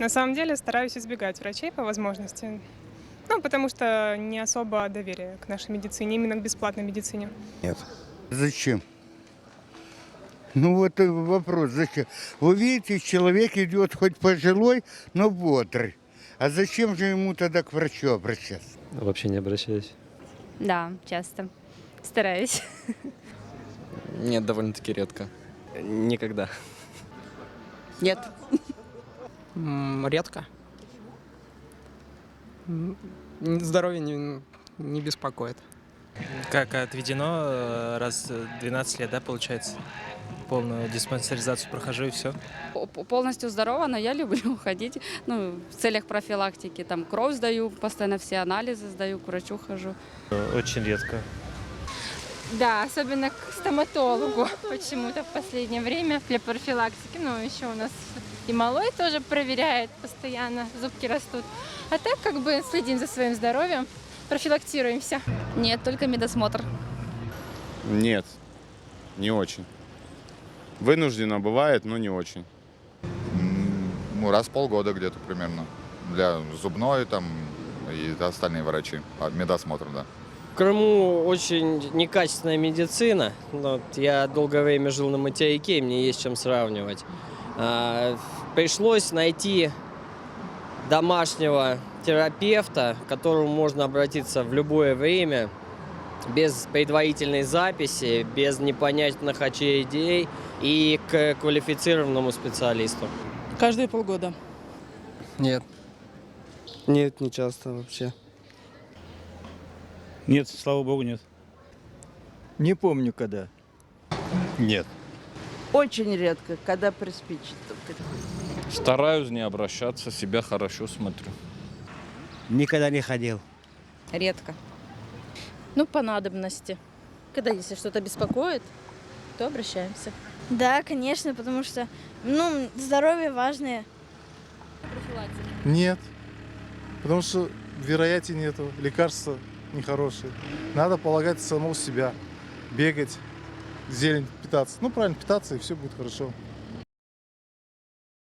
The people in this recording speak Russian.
На самом деле стараюсь избегать врачей по возможности. Ну, потому что не особо доверие к нашей медицине, именно к бесплатной медицине. Нет. Зачем? Ну вот вопрос, зачем? Вы видите, человек идет хоть пожилой, но бодрый. А зачем же ему тогда к врачу обращаться? Вообще не обращаюсь. Да, часто. Стараюсь. Нет, довольно-таки редко. Никогда. Нет. Редко. Здоровье не беспокоит. Как отведено, раз 12 лет, да, получается? Полную диспансеризацию прохожу и все. Полностью здорова, но я люблю ходить, в целях профилактики. Там кровь сдаю, постоянно все анализы сдаю, к врачу хожу. Очень редко. Да, особенно к стоматологу почему-то в последнее время для профилактики. Ну, еще у нас и малой тоже проверяет постоянно, зубки растут. А так как бы следим за своим здоровьем, профилактируемся. Нет, только медосмотр. Нет, не очень. Вынужденно бывает, но не очень. Ну, раз в полгода где-то примерно. Для зубной там и остальные врачи. Медосмотр, да. В Крыму очень некачественная медицина. Вот, я долгое время жил на материке, и мне есть чем сравнивать. Пришлось найти домашнего терапевта, к которому можно обратиться в любое время, без предварительной записи, без непонятных очередей и к квалифицированному специалисту. Каждые полгода. Нет. Нет, не часто вообще. Нет, слава богу, нет. Не помню, когда. Нет. Очень редко, когда приспичит. Стараюсь не обращаться, себя хорошо смотрю. Никогда не ходил. Редко. По надобности. Когда если что-то беспокоит, то обращаемся. Да, конечно, потому что, здоровье важное. Нет. Потому что вероятнее нету. Лекарства нехорошие. Надо полагать самого себя. Бегать, зелень питаться. Правильно питаться, и все будет хорошо.